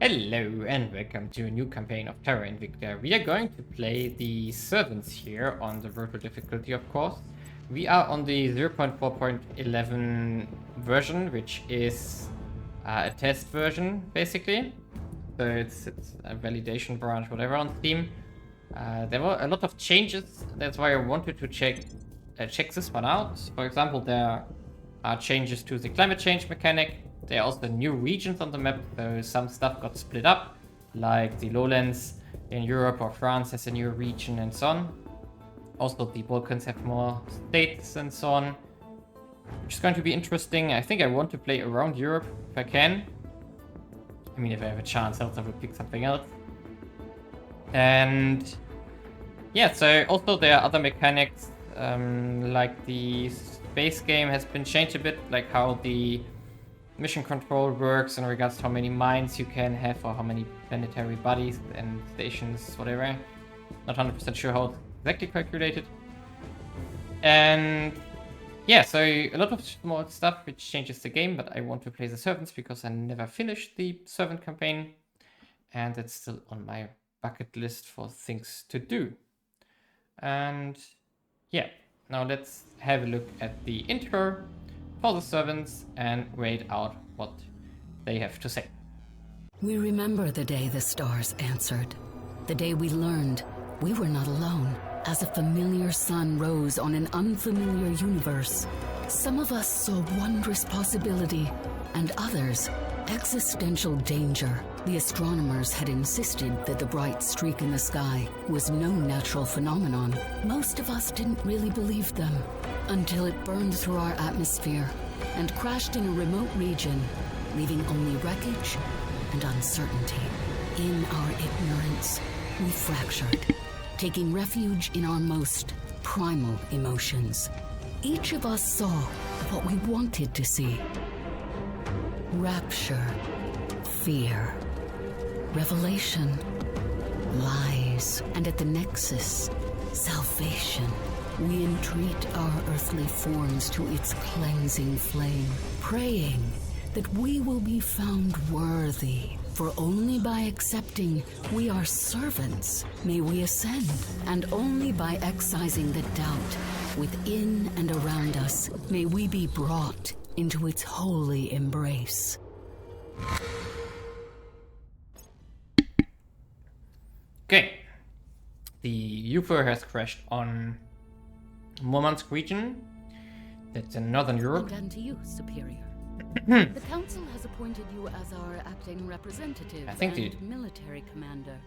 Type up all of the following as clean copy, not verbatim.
Hello and welcome to a new campaign of Terra Invicta. We are going to play the servants here on the virtual difficulty, of course. We are on the 0.4.11 version, which is a test version, basically. So it's a validation branch, whatever, on Steam. There were a lot of changes. That's why I wanted to check this one out. For example, there are changes to the climate change mechanic. There are also new regions on the map, so some stuff got split up, like the lowlands in Europe or France has a new region and so on. Also, the Balkans have more states and so on, which is going to be interesting. I think I want to play around Europe if I can. I mean, if I have a chance, else I will pick something else. And yeah, so also there are other mechanics, like the space game has been changed a bit, like how the mission control works in regards to how many mines you can have or how many planetary bodies and stations, whatever. Not 100% sure how it's exactly calculated. And yeah, so a lot of small stuff which changes the game, but I want to play the servants because I never finished the servant campaign. And it's still on my bucket list for things to do. And yeah, now let's have a look at the intro for the servants and wait out what they have to say. We remember the day the stars answered, the day we learned we were not alone, as a familiar sun rose on an unfamiliar universe. Some of us saw wondrous possibility, and others, existential danger. The astronomers had insisted that the bright streak in the sky was no natural phenomenon. Most of us didn't really believe them, until it burned through our atmosphere and crashed in a remote region, leaving only wreckage and uncertainty. In our ignorance, we fractured, taking refuge in our most primal emotions. Each of us saw what we wanted to see. Rapture, fear, revelation, lies, and at the nexus, salvation. We entreat our earthly forms to its cleansing flame, praying that we will be found worthy. For only by accepting we are servants may we ascend, and only by excising the doubt within and around us may we be brought into its holy embrace. Okay, the UFO has crashed on Murmansk region. That's in Northern Europe. And to you, Superior. The Council has appointed you as our acting representative and military commander.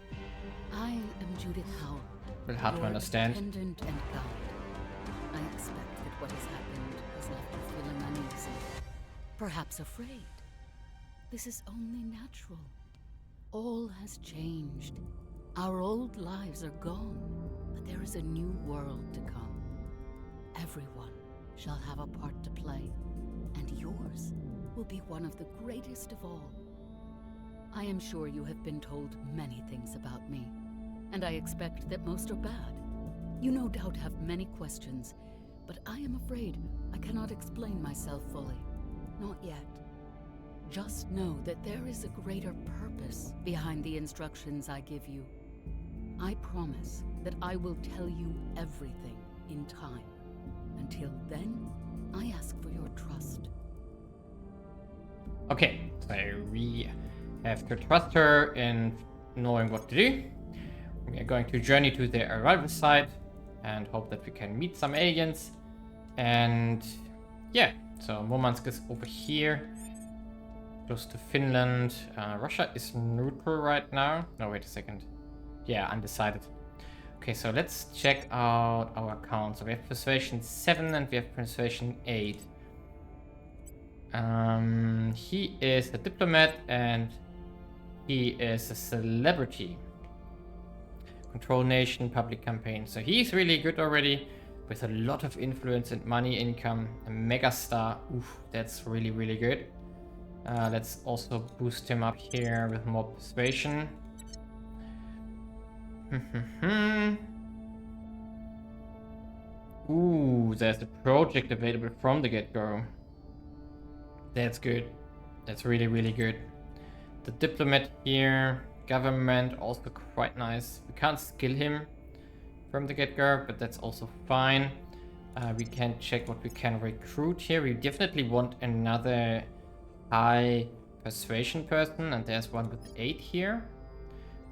I am Judith Howell. Well, hard to understand. Dependent and guide. I expect that what has happened has left you feeling uneasy, perhaps afraid. This is only natural. All has changed. Our old lives are gone, but there is a new world to come. Everyone shall have a part to play, and yours will be one of the greatest of all. I am sure you have been told many things about me, and I expect that most are bad. You no doubt have many questions, but I am afraid I cannot explain myself fully. Not yet. Just know that there is a greater purpose behind the instructions I give you. I promise that I will tell you everything in time. Until then, I ask for your trust. Okay, so we have to trust her in knowing what to do. We are going to journey to the arrival site and hope that we can meet some aliens. And yeah, so Murmansk is over here, close to Finland. Russia is neutral right now. No, wait a second. Yeah, undecided. Okay, so let's check out our accounts. So we have Persuasion 7 and we have Persuasion 8. He is a diplomat and he is a celebrity. Control nation, public campaign. So he's really good already, with a lot of influence and money income. A mega star. Oof, that's really, really good. Let's also boost him up here with more persuasion. Ooh, there's a project available from the get-go. That's good. That's really, really good. the diplomat here. Government, also quite nice. We can't skill him from the get-go, but that's also fine. We can check what we can recruit here. We definitely want another high persuasion person, and there's one with 8 here.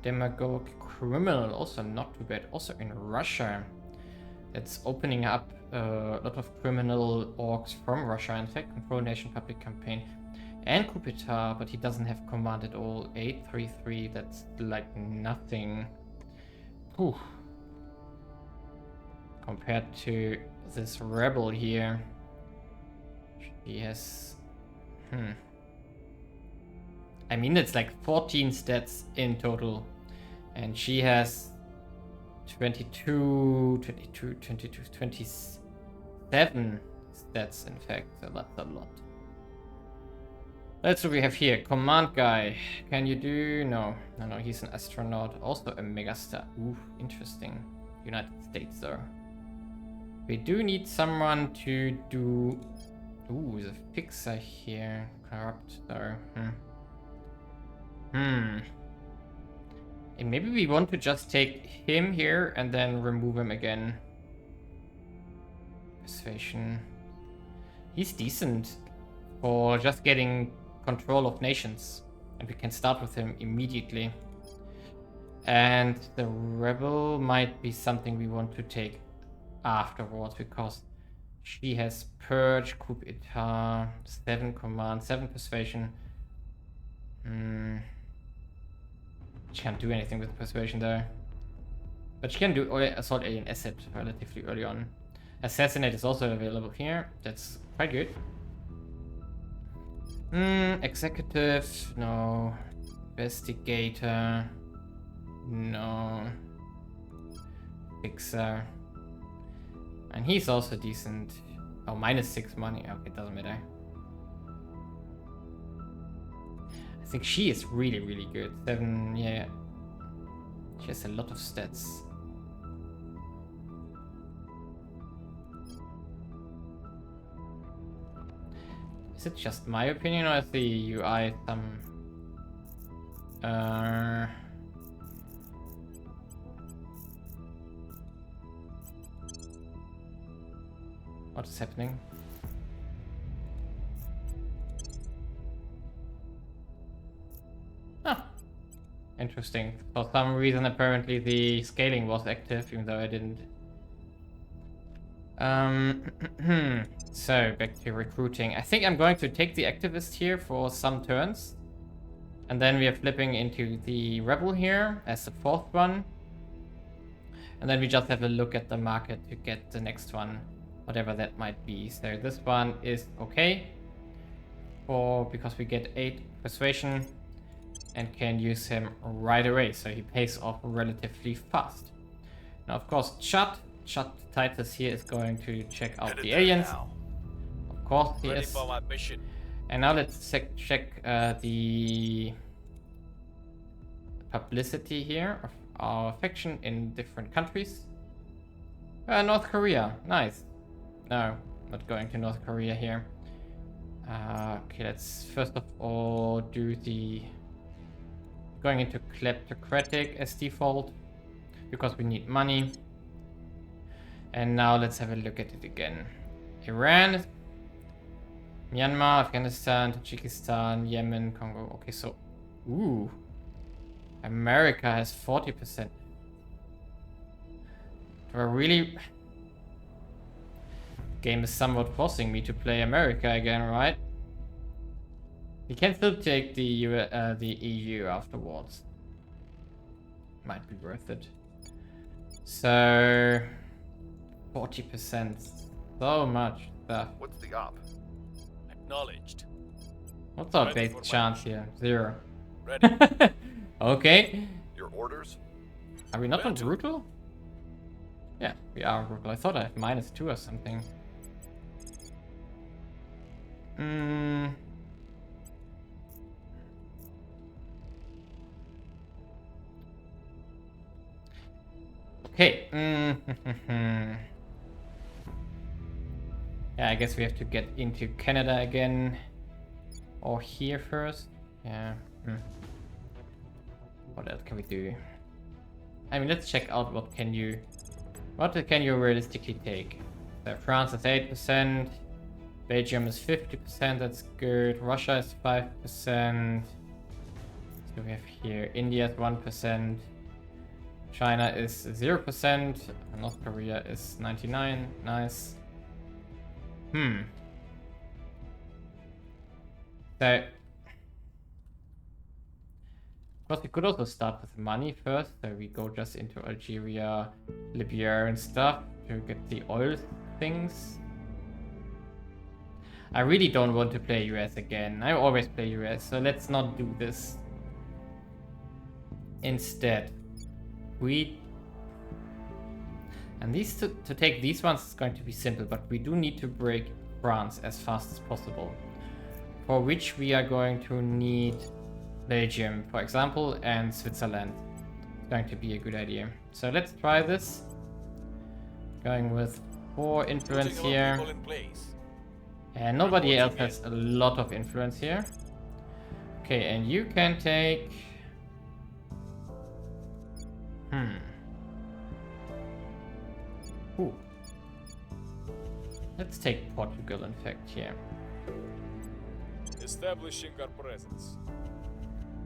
Demagogue, criminal, also not too bad. Also in Russia, that's opening up a lot of criminal orgs from Russia. In fact, control nation public campaign and coup d'etat, but he doesn't have command at all. 833, that's like nothing. Whew. Compared to this rebel here, she has, I mean, it's like 14 stats in total, and she has 27 stats, in fact, so that's a lot. That's what we have here. Command guy. Can you do? No, he's an astronaut, also a megastar. Ooh, interesting. United States, though. We do need someone to do... Ooh, the fixer here. Corrupt, though. And maybe we want to just take him here and then remove him again. Persuasion. He's decent for just getting control of nations. And we can start with him immediately. And the rebel might be something we want to take afterwards, because she has purge, coup d'etat, 7 command, 7 persuasion. She can't do anything with persuasion though, but she can do assault alien asset relatively early on. Assassinate is also available here. That's quite good. Executive, no. Investigator, no. Fixer. And he's also decent. Oh, -6 money. Okay, doesn't matter. I think she is really, really good. 7, yeah. She has a lot of stats. Is it just my opinion, or is the UI some... What is happening? Ah, interesting. For some reason, apparently the scaling was active, even though I didn't. So back to recruiting. I think I'm going to take the activist here for some turns, and then we are flipping into the rebel here as the 4th one, and then we just have a look at the market to get the next one, whatever that might be. So this one is okay because we get 8 persuasion and can use him right away, so he pays off relatively fast. Now, of course, Chad Titus here is going to check out the aliens. Of course he is. And now let's check the publicity here of our faction in different countries. North Korea, nice. No, not going to North Korea here. Okay, let's first of all do the... Going into kleptocratic as default, because we need money. And now let's have a look at it again. Iran, Myanmar, Afghanistan, Tajikistan, Yemen, Congo. Okay, so... Ooh. America has 40%. Do I really... Game is somewhat forcing me to play America again, right? We can still take the EU afterwards. Might be worth it. So 40%, so much stuff. What's the op? Acknowledged. What's our base chance here? 0. Ready. Okay. Your orders? Are we not on brutal? Yeah, we are on brutal. I thought I had -2 or something. Okay. Yeah, I guess we have to get into Canada again. Or here first. Yeah. What else can we do? I mean, let's check out what can you realistically take. So France is 8%, Belgium is 50%, that's good. Russia is 5%. So we have here India is 1%. China is 0%. North Korea is 99. Nice. So, of course, we could also start with money first. So we go just into Algeria, Libya and stuff to get the oil things. I really don't want to play US again. I always play US, so let's not do this. Instead, and these to take these ones is going to be simple, but we do need to break France as fast as possible. For which we are going to need Belgium, for example, and Switzerland. It's going to be a good idea. So let's try this. Going with 4 influence here. And nobody else has a lot of influence here. Okay, and you can take... Ooh. Let's take Portugal, in fact, here. Establishing our presence.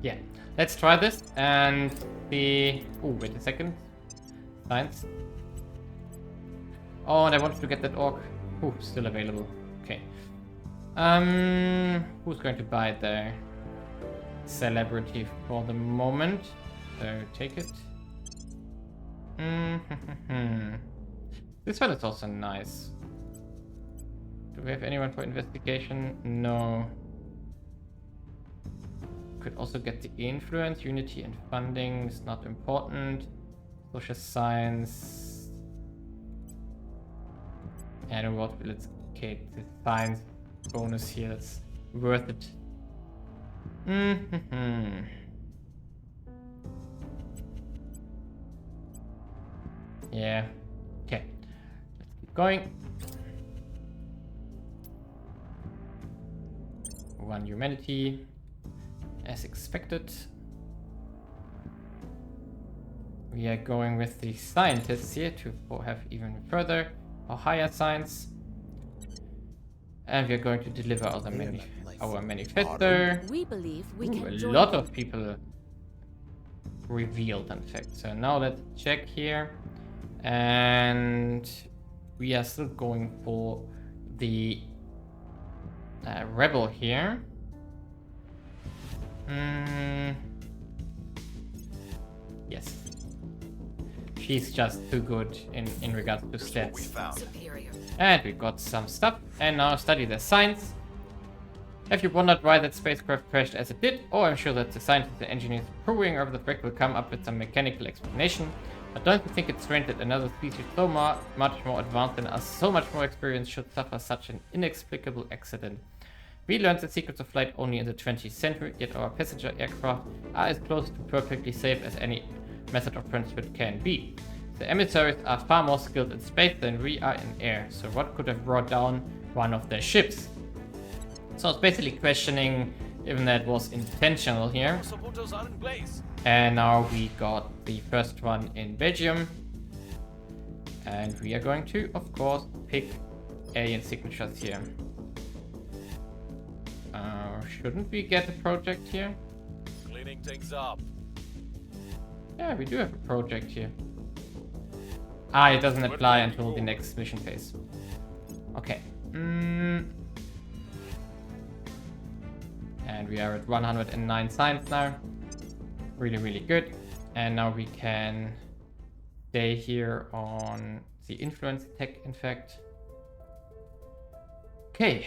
Yeah, let's try this and see... Oh, wait a second. Science. Oh, and I wanted to get that orc. Ooh, still available. Okay. Who's going to buy the celebrity for the moment? So take it. This one is also nice. Do we have anyone for investigation? No. Could also get the influence, unity and funding is not important. Social science. And what? Let's get the science bonus here. That's worth it. Yeah. Okay. Let's keep going. 1 humanity. As expected. We are going with the scientists here to have even further or higher science. And we are going to deliver our manifesto. We believe we Ooh, can a join lot you. of people revealed, in fact. So now let's check here. And we are still going for the rebel here. Yes. She's just too good in regards to What we stats. found. Superior. And we got some stuff. And now study the science. Have you wondered why that spacecraft crashed as it did? Oh, I'm sure that the scientists and engineers proving over the wreck will come up with some mechanical explanation. But don't you think it's strange that another species so much more advanced than us, so much more experienced, should suffer such an inexplicable accident? We learned the secrets of flight only in the 20th century, yet our passenger aircraft are as close to perfectly safe as any method of transport can be. The emissaries are far more skilled in space than we are in air, so what could have brought down one of their ships? So it's basically questioning if that was intentional here. Supporters are in place. And now we got the first one in Belgium. And we are going to, of course, pick alien signatures here. Shouldn't we get a project here? Cleaning things up. Yeah, we do have a project here. Ah, it doesn't apply until the next mission phase. Okay. And we are at 109 science now. Really, really good. And now we can stay here on the influence tech, in fact. Okay.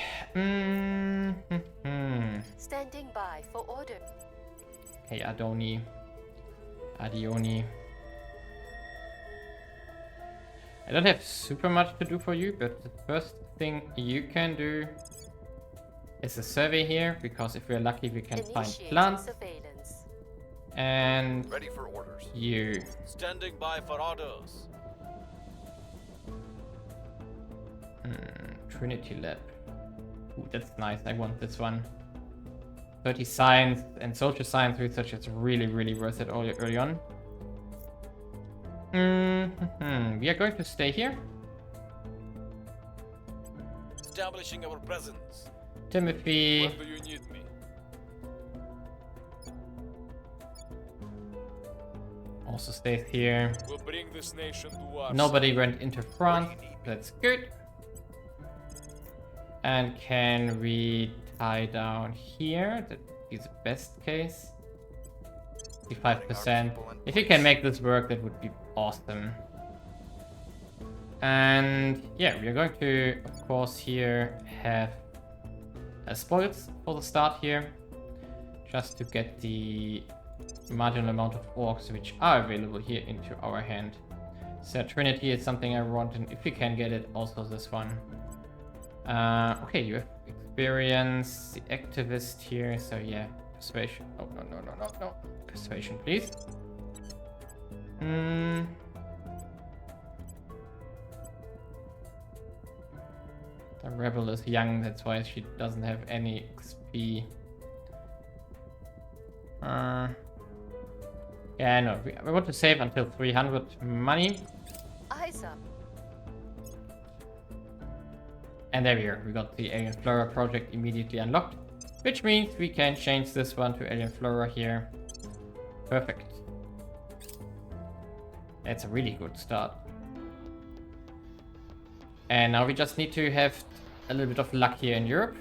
Standing by for order. Hey, Adioni. I don't have super much to do for you, but the first thing you can do is a survey here, because if we're lucky we can find Initiating plants. surveillance. And Ready for orders. you. Standing by for orders. Trinity Lab. Ooh, that's nice. I want this one. 30 science and social science research is really, really worth it early on. We are going to stay here. Establishing our presence. Timothy. When do you need me? Also stays here. We'll bring this nation to our Nobody went into France. That's good. And can we tie down here? That is the best case. 55%. If you can make this work, that would be awesome. And yeah, we are going to, of course, here have spoils for the start here. Just to get the marginal amount of orcs which are available here into our hand. So Trinity is something I want, and if you can get it, also this one. Okay, you have experience, the activist here, so yeah, persuasion. Oh, no. Persuasion, please. The rebel is young, that's why she doesn't have any XP. Yeah, no, we want to save until 300 money. Eyes up. And there we are. We got the Alien Flora project immediately unlocked, which means we can change this one to Alien Flora here. Perfect. That's a really good start. And now we just need to have a little bit of luck here in Europe.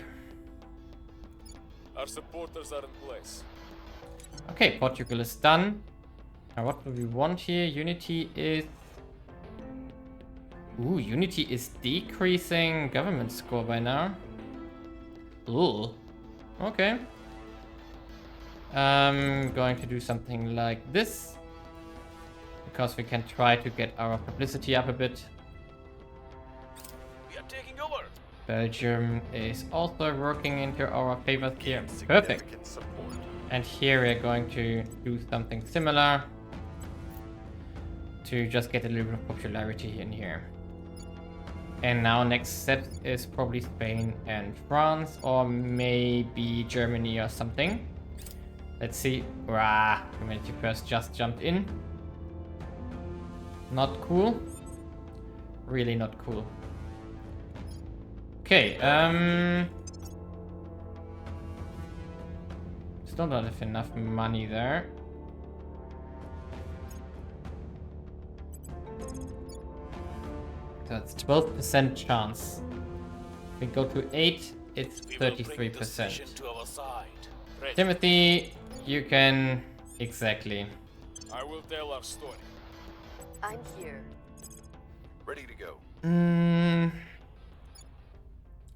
Our supporters are in place. Okay, Portugal is done. Now what do we want here? Unity is... Ooh, Unity is decreasing government score by now. Ooh. Okay. I'm going to do something like this. Because we can try to get our publicity up a bit. We are taking over. Belgium is also working into our favor here. Perfect. Support. And here we're going to do something similar. To just get a little bit of popularity in here. And now next step is probably Spain and France, or maybe Germany or something. Let's see. Rah, Humanity First just jumped in. Not cool. Really not cool. Okay, still don't have enough money there. That's 12% chance. If we go to 8, it's 33%. To our side. Ready. Timothy, you can... Exactly. I will tell our story. I'm here. Ready to go.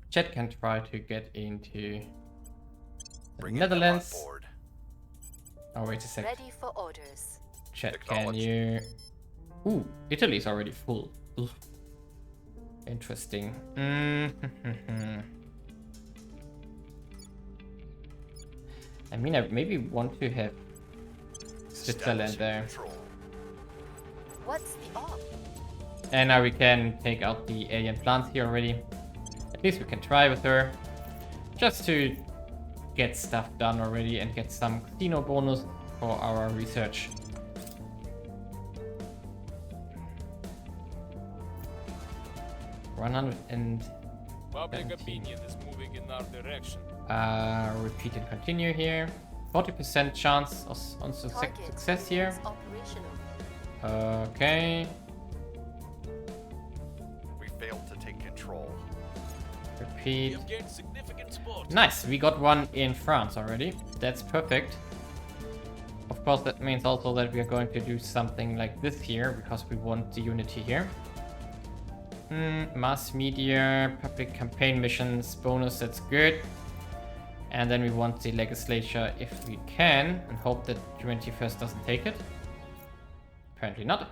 Chet can try to get into the Bringing them on Netherlands. board. Oh, wait a sec. Ready for orders. Chet, can Acknowledged. you... Ooh, Italy's already full. Ugh. Interesting. I mean, I maybe want to have Switzerland Establishing there. control. What's the op? And now we can take out the alien plants here already. At least we can try with her. Just to get stuff done already and get some casino bonus for our research. Public 17. opinion is moving in our direction. Repeat and continue here. 40% chance on Target success here. is operational. Okay. We failed to take control. We Repeat. have gained significant support. Nice, we got one in France already. That's perfect. Of course, that means also that we are going to do something like this here, because we want the unity here. Mass media, public campaign missions, bonus, that's good. And then we want the legislature if we can, and hope that Humanity First doesn't take it. Apparently not.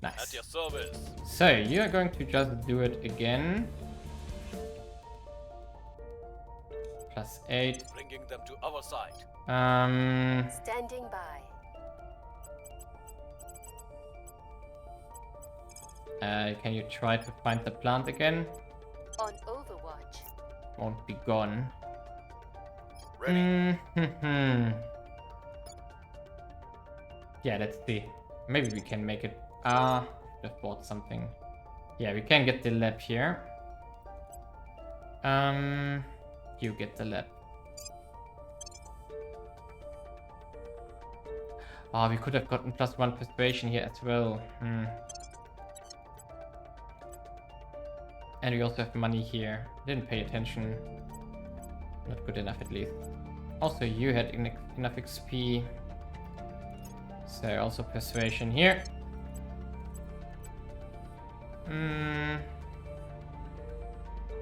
At Nice. your service. So, you are going to just do it again. +8. Bringing them to our side. Standing by. Can you try to find the plant again? On Overwatch. Won't be gone. Ready. Yeah, let's see. Maybe we can make it. Just bought something. Yeah, we can get the lab here. You get the lab. Oh, we could have gotten +1 persuasion here as well. And we also have money here. Didn't pay attention. Not good enough at least. Also, you had enough XP. So also persuasion here.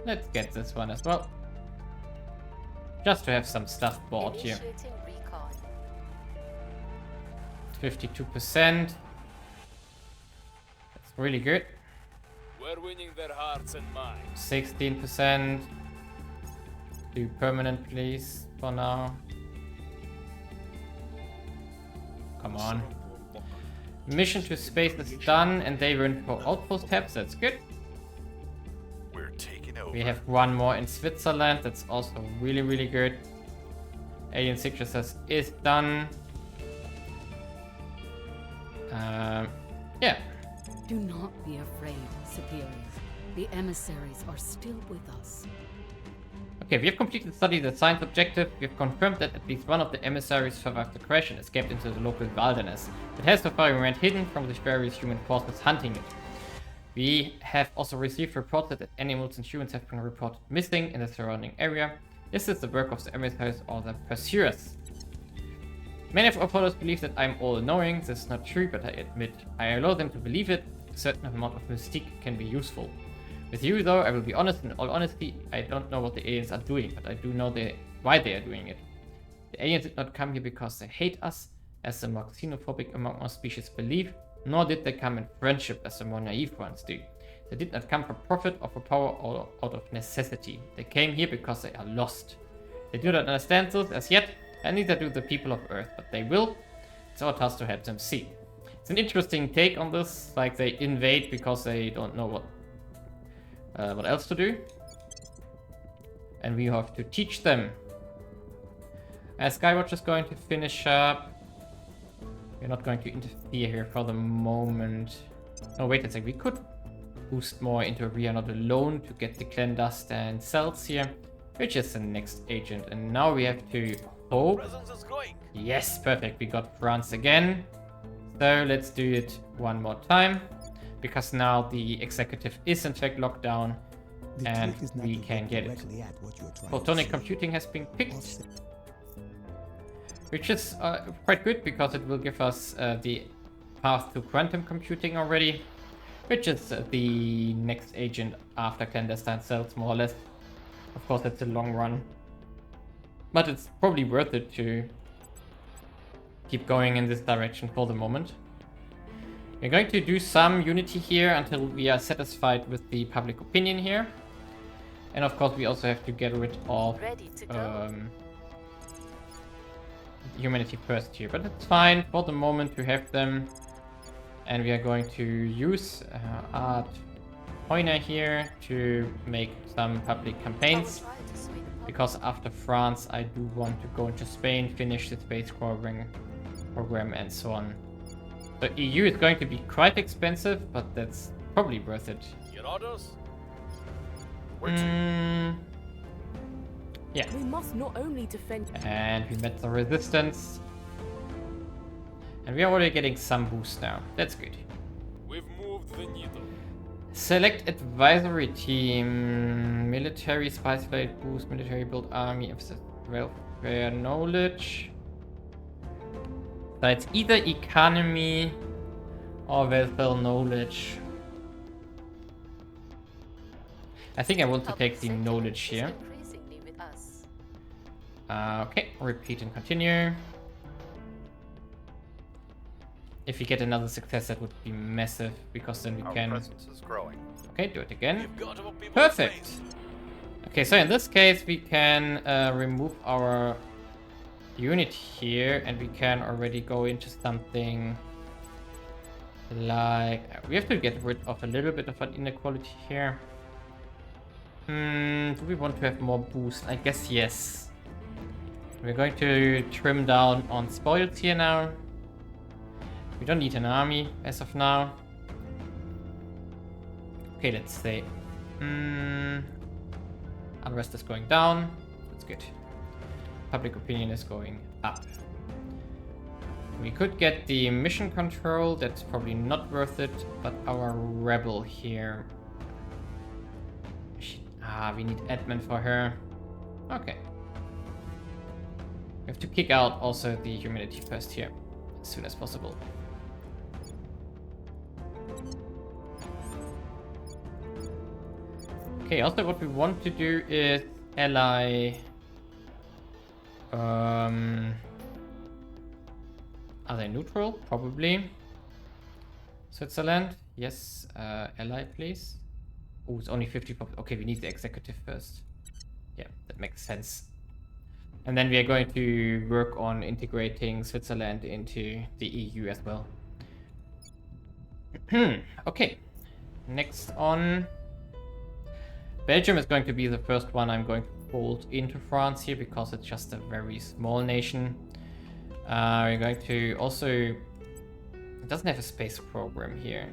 Let's get this one as well. Just to have some stuff bought here. Initiating recon. 52%. That's really good. We're winning their hearts and minds. 16%. Do permanent, please, for now. Come on. Mission to space is done, and they went for outpost tabs. That's good. We're taking over. We have one more in Switzerland. That's also really, really good. Alien Signatures is done. Yeah. Do not be afraid, superior. The emissaries are still with us. Okay, we have completed the study of the science objective. We have confirmed that at least one of the emissaries survived the crash and escaped into the local wilderness. It has so far remained hidden from the various human forces hunting it. We have also received reports that animals and humans have been reported missing in the surrounding area. This is the work of the emissaries or the pursuers. Many of our followers believe that I'm all-knowing. This is not true, but I admit I allow them to believe it. A certain amount of mystique can be useful. With you, though, I will be honest. In all honesty, I don't know what the aliens are doing, but I do know why they are doing it. The aliens did not come here because they hate us, as the more xenophobic among our species believe, nor did they come in friendship, as the more naive ones do. They did not come for profit or for power or out of necessity. They came here because they are lost. They do not understand this as yet, and neither do the people of Earth, but they will. It's our task to help them see. It's an interesting take on this, like they invade because they don't know what else to do, and we have to teach them. Skywatch is going to finish up. We're not going to interfere here for the moment. Oh, wait a sec. We could boost more into We Are Not Alone to get the clandestine and cells here, which is the next agent. And now we have to hope. Presence is growing. Yes, perfect. We got France again. So let's do it one more time, because now the executive is in fact locked down and we can get it. Photonic computing has been picked, which is quite good because it will give us the path to quantum computing already, which is the next agent after clandestine cells, more or less. Of course, it's a long run, but it's probably worth it to keep going in this direction for the moment. We're going to do some unity here until we are satisfied with the public opinion here. And of course we also have to get rid of humanity first here. But it's fine for the moment to have them. And we are going to use Art Poiner here to make some public campaigns. Because after France I do want to go into Spain, finish the space program and so on. So EU is going to be quite expensive, but that's probably worth it. Your orders? Yeah. We must not only defend. And we met the resistance. And we are already getting some boost now. That's good. We've moved the needle. Select advisory team. Military spice blade boost, military build army, emphasis welfare knowledge. So it's either economy or welfare knowledge. I think I want to take the knowledge here. Okay, repeat and continue. If we get another success, that would be massive, because then we Our can... presence is growing. Okay, do it again. You've got our people in Perfect! space. Okay, so in this case, we can remove our unit here, and we can already go into something like... We have to get rid of a little bit of an inequality here. Do we want to have more boost? I guess yes. We're going to trim down on spoils here now. We don't need an army as of now. Okay, let's say. Unrest is going down. That's good. Public opinion is going up. We could get the mission control. That's probably not worth it. But our rebel here. We need admin for her. Okay. We have to kick out also the humidity first here as soon as possible. Okay, also what we want to do is ally are they neutral? Probably. Switzerland? Yes. Ally, please. Oh, it's only 50. Okay, we need the executive first. Yeah, that makes sense. And then we are going to work on integrating Switzerland into the EU as well. Okay. Next on. Belgium is going to be the first one I'm going to fold into France here because it's just a very small nation. We're going to also... It doesn't have a space program here.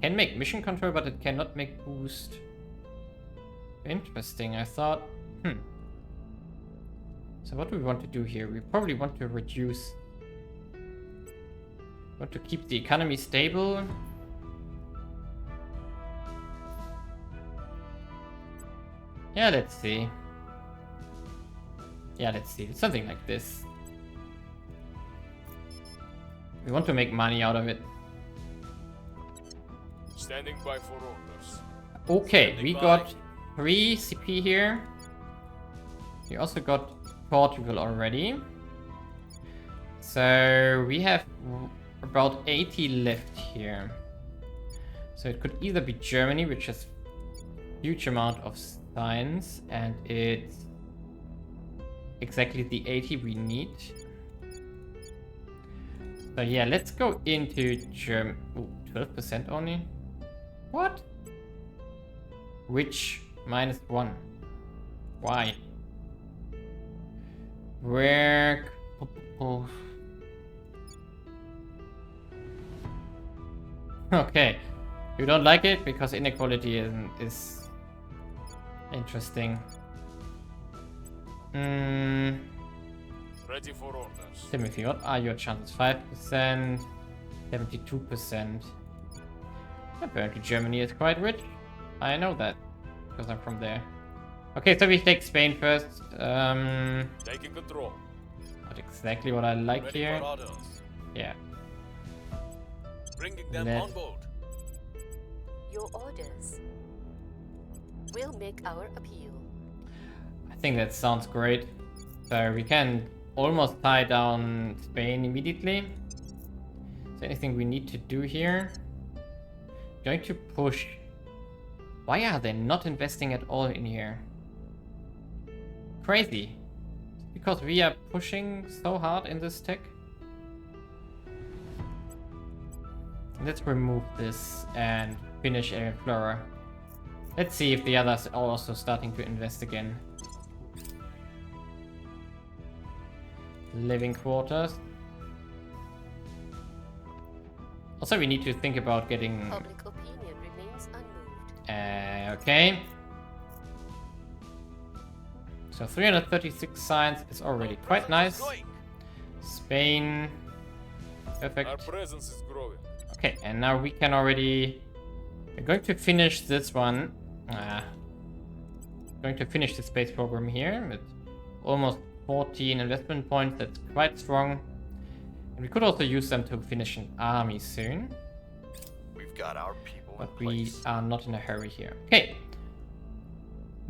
Can make mission control, but it cannot make boost. Interesting, I thought. So what do we want to do here? We probably want to reduce... Want to keep the economy stable. Yeah, let's see. Yeah, let's see. Something like this. We want to make money out of it. Standing by for orders. Okay, Standing we by. got 3 CP here. We also got Portugal already. So we have about 80 left here. So it could either be Germany, which has huge amount of science, and it's exactly the 80 we need. So yeah, let's go into Germany. 12% only? What? Which -1? Why? Where? Okay, you don't like it because inequality is interesting. Ready for orders. Timothy, what are your chances? 5%, 72%. Apparently Germany is quite rich. I know that because I'm from there. Okay, so we take Spain first. Taking control. Not exactly what I like Ready here. for orders. Yeah. Bringing them Let- on board. Your orders. We'll make our appeal. I think that sounds great. So we can almost tie down Spain immediately. Is there anything we need to do here? Going to push. Why are they not investing at all in here? Crazy. Because we are pushing so hard in this tech. Let's remove this and finish Flora. Let's see if the others are also starting to invest again. Living quarters. Also, we need to think about getting... Public opinion remains unmoved. Okay. So 336 science is already Our quite presence is nice. growing. Spain. Perfect. Our presence is growing. Okay, and now we can already... We're going to finish this one. Going to finish the space program here with almost 14 investment points. That's quite strong. And we could also use them to finish an army soon. We've got our people But in we place. are not in a hurry here. Okay.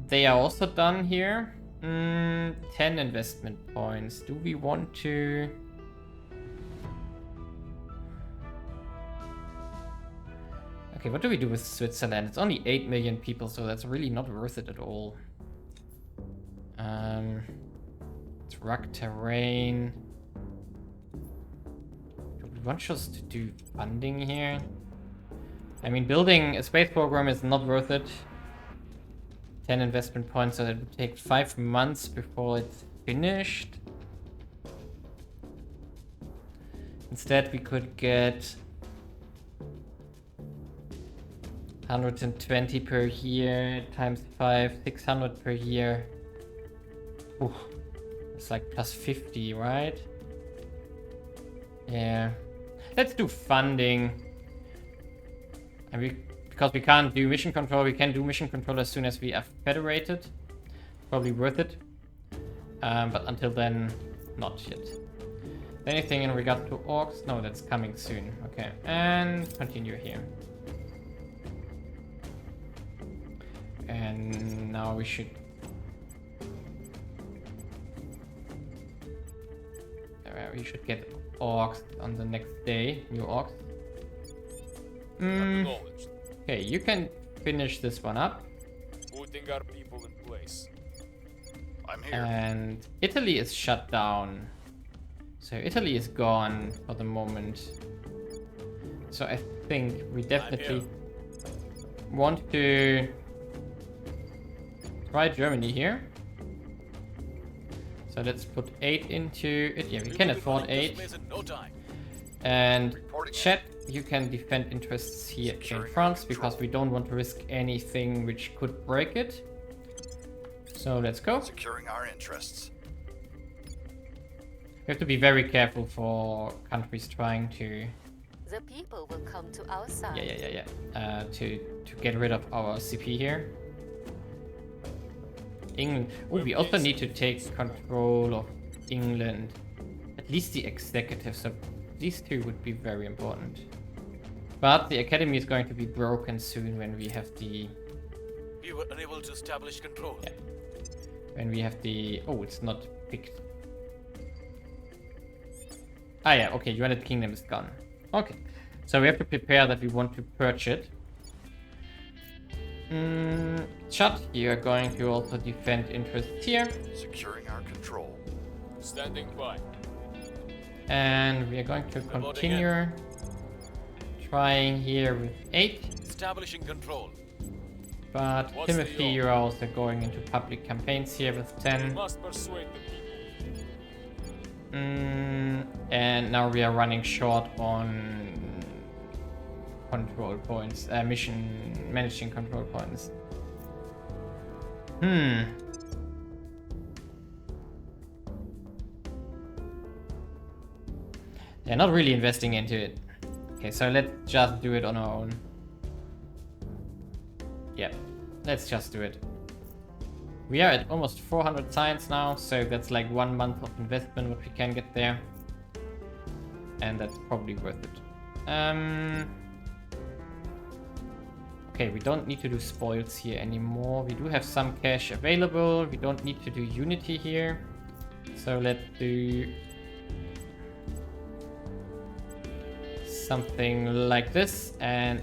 They are also done here. 10 investment points. Do we want to... Okay, what do we do with Switzerland? It's only 8 million people, so that's really not worth it at all. It's rugged terrain. Do we want just to do funding here? I mean, building a space program is not worth it. 10 investment points, so that would take 5 months before it's finished. Instead, we could get 120 per year times 5, 600 per year. Ooh, it's like plus 50, right? Yeah. Let's do funding. And because we can't do mission control, we can do mission control as soon as we are federated. Probably worth it. But until then, not yet. Anything in regard to orcs? No, that's coming soon. Okay, and continue here. And now we should... we should get orcs on the next day. New orcs. Acknowledged. Okay, you can finish this one up. Putting our people in place. I'm here. And Italy is shut down. So Italy is gone for the moment. So I think we definitely want to try Germany here. So let's put 8 into it. Yeah, we can afford 8. And chat, you can defend interests here in France because we don't want to risk anything which could break it. So let's go. Securing our interests. We have to be very careful for countries trying to... The people will come to our side. Yeah. To get rid of our CP here. England. Oh, we also need to take control of England. At least the executive. So these two would be very important. But the academy is going to be broken soon when we have the... We were unable to establish control. Yeah. When we have the... Oh, it's not picked. Ah, yeah. Okay, United Kingdom is gone. Okay. So we have to prepare that we want to purge it. Chad, you are going to also defend interests here. Securing our control. Standing by. And we are going to continue trying here with 8. Establishing control. But What's Timothy, the you're also going into public campaigns here with We 10. must persuade the people. And now we are running short on control points, managing control points. They're not really investing into it. Okay, so let's just do it on our own. Yeah, let's just do it. We are at almost 400 science now, so that's like 1 month of investment what we can get there. And that's probably worth it. Okay, we don't need to do spoils here anymore. We do have some cash available. We don't need to do unity here. So let's do something like this. And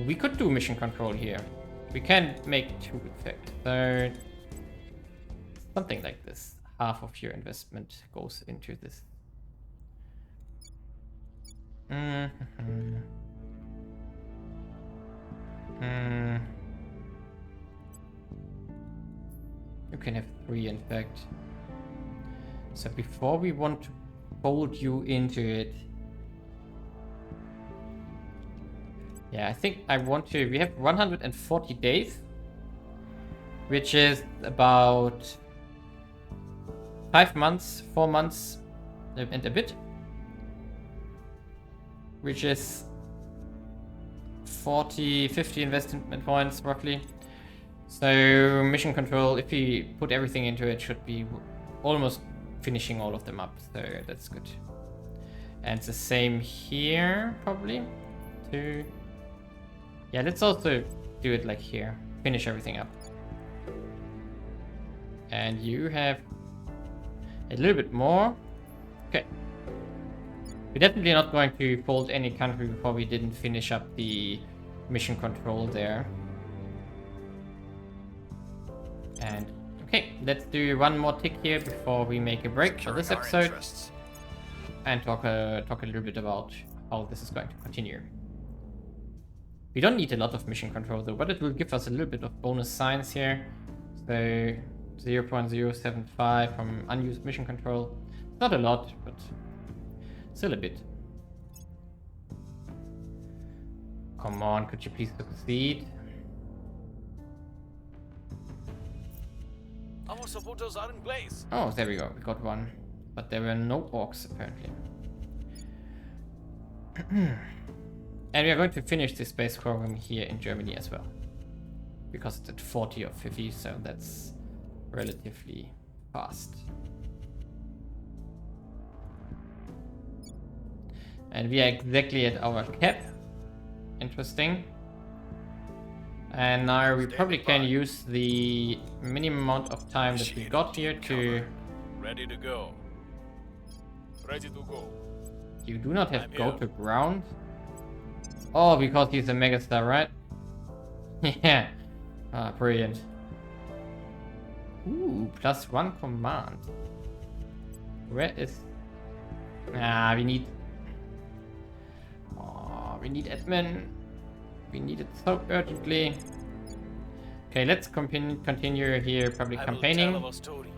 we could do mission control here. We can make 2 in fact. So something like this. Half of your investment goes into this. You can have 3 in fact. So before we want to fold you into it. Yeah, I think I want to... We have 140 days. Which is about 5 months, 4 months and a bit. Which is 40, 50 investment points roughly. So mission control, if we put everything into it, should be almost finishing all of them up. So that's good. And it's the same here, probably. 2. Yeah, let's also do it like here. Finish everything up. And you have a little bit more. Okay. We're definitely not going to fold any country before we didn't finish up the mission control there. And okay, let's do 1 more tick here before we make a break for this episode. And talk a little bit about how this is going to continue. We don't need a lot of mission control though, but it will give us a little bit of bonus science here. So 0.075 from unused mission control. Not a lot, but still a bit. Come on, could you please succeed? Our supporters are in place. Oh, there we go. We got one. But there were no orcs, apparently. And we are going to finish this space program here in Germany as well. Because it's at 40 or 50, so that's relatively fast. And we are exactly at our cap. Interesting. And now we probably can use the minimum amount of time that we got here to... Ready to go. Ready to go. You do not have I'm go here. to ground? Oh, because he's a megastar, right? Yeah. Ah, brilliant. Ooh, +1 command. Where is... Ah, we need... Oh, we need admin. We need it so urgently. Okay, let's continue here public I will campaigning. tell our story.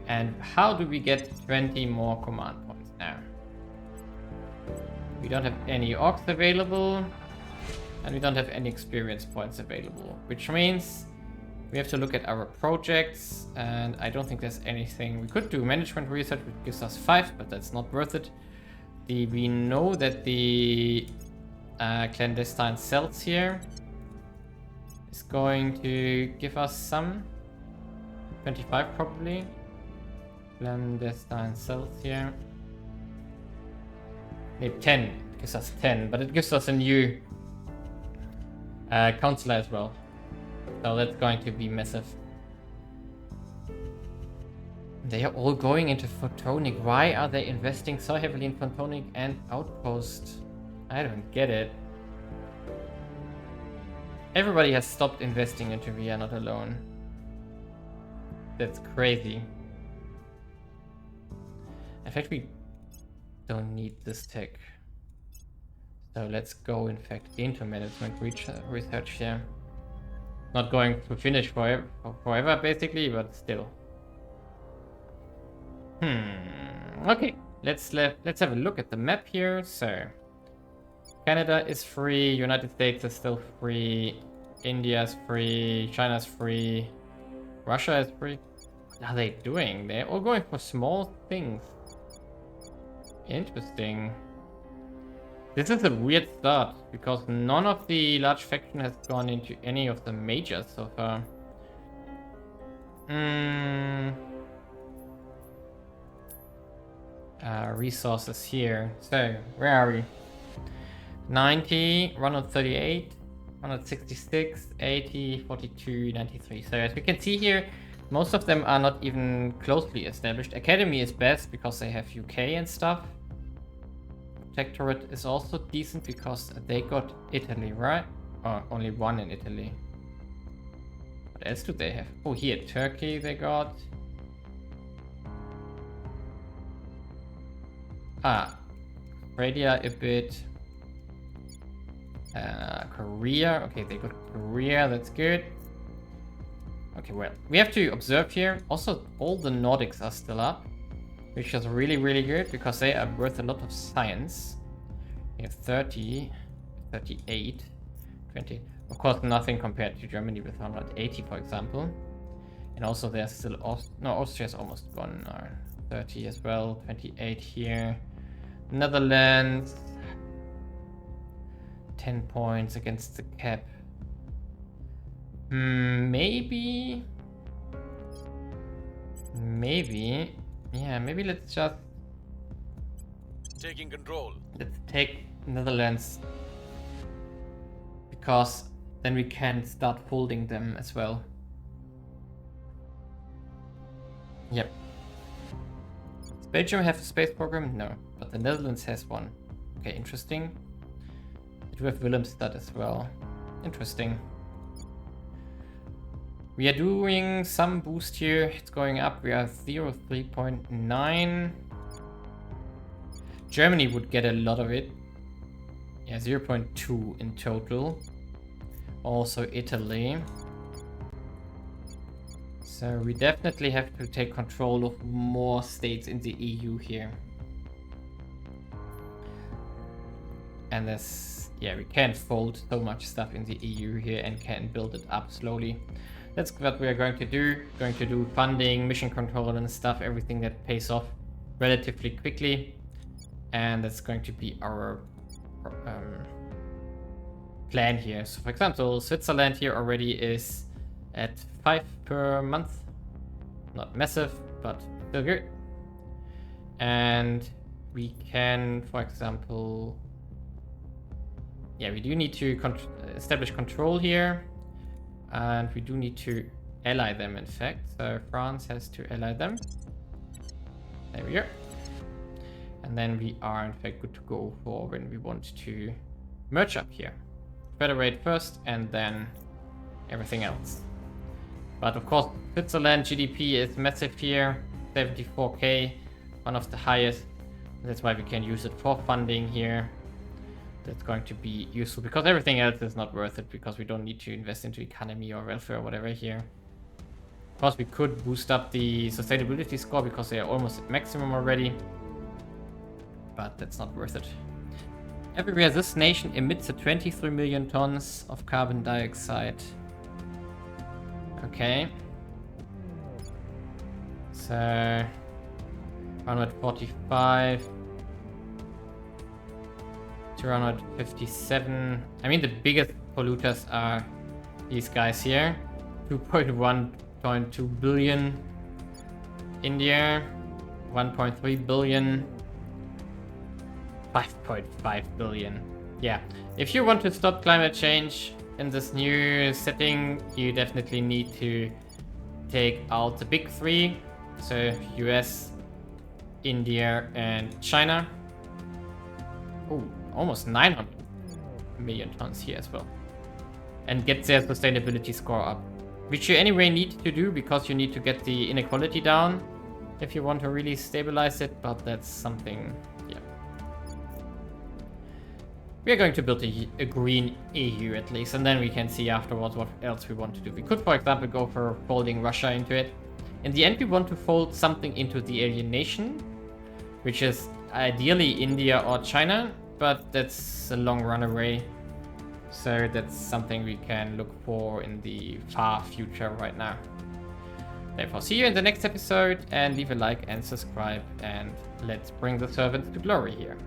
And how do we get 20 more command points now? We don't have any orcs available. And we don't have any experience points available. Which means we have to look at our projects. And I don't think there's anything. We could do management research, which gives us 5, but that's not worth it. We know that the clandestine cells here is going to give us some. 25 probably. Clandestine cells here. Maybe 10. It gives us 10, but it gives us a new counselor as well. So that's going to be massive. They are all going into photonic. Why are they investing so heavily in photonic and outpost? I don't get it. Everybody has stopped investing into We Are Not Alone. That's crazy. In fact, we don't need this tech. So let's go, in fact, into management research here. Not going to finish forever, basically, but still. Okay, let's have a look at the map here. So, Canada is free, United States is still free, India is free, China is free, Russia is free. What are they doing? They're all going for small things. Interesting. This is a weird start, because none of the large faction has gone into any of the majors so far. Resources here. So, where are we? 90, 138, 166, 80, 42, 93. So as we can see here, most of them are not even closely established. Academy is best because they have UK and stuff. Protectorate is also decent because they got Italy, right? Oh, only one in Italy. What else do they have? Oh, here, Turkey they got. Australia a bit. Korea. Okay, they got Korea. That's good. Okay, well, we have to observe here. Also, all the Nordics are still up, which is really, really good because they are worth a lot of science. We have 30, 38, 20. Of course, nothing compared to Germany with 180, for example. And also, there's still Austria's almost gone. 30 as well. 28 here. Netherlands. 10 points against the cap. Maybe. Yeah, maybe let's just... Taking control. Let's take Netherlands. Because then we can start holding them as well. Yep. Does Belgium have a space program? No. But the Netherlands has one. Okay, interesting. We do have Willemstad as well. Interesting. We are doing some boost here. It's going up. We are 0.3.9. Germany would get a lot of it. Yeah, 0.2 in total. Also Italy. So we definitely have to take control of more states in the EU here. And this, yeah, we can't fold so much stuff in the EU here and can build it up slowly. That's what we are going to do. Going to do funding, mission control and stuff, everything that pays off relatively quickly. And that's going to be our plan here. So for example, Switzerland here already is at 5 per month. Not massive, but still good. And we can, for example, yeah, we do need to establish control here. And we do need to ally them, in fact. So France has to ally them. There we go. And then we are, in fact, good to go for when we want to merge up here. Federate first, and then everything else. But of course, Switzerland GDP is massive here. 74k, one of the highest. That's why we can use it for funding here. That's going to be useful because everything else is not worth it because we don't need to invest into economy or welfare or whatever here. Of course, we could boost up the sustainability score because they are almost at maximum already. But that's not worth it. Everywhere this nation emits 23 million tons of carbon dioxide. Okay. So 145. 257. I mean, the biggest polluters are these guys here. 2.1.2 billion. India. 1.3 billion. 5.5 billion. Yeah. If you want to stop climate change in this new setting, you definitely need to take out the big three. So US, India, and China. Oh, almost 900 million tons here as well. And get their sustainability score up. Which you anyway need to do because you need to get the inequality down if you want to really stabilize it, but that's something, yeah. We are going to build a green EU at least, and then we can see afterwards what else we want to do. We could, for example, go for folding Russia into it. In the end, we want to fold something into the alien nation, which is ideally India or China, but that's a long run away. So that's something we can look for in the far future right now. Therefore, see you in the next episode, and leave a like and subscribe, and let's bring the servants to glory here.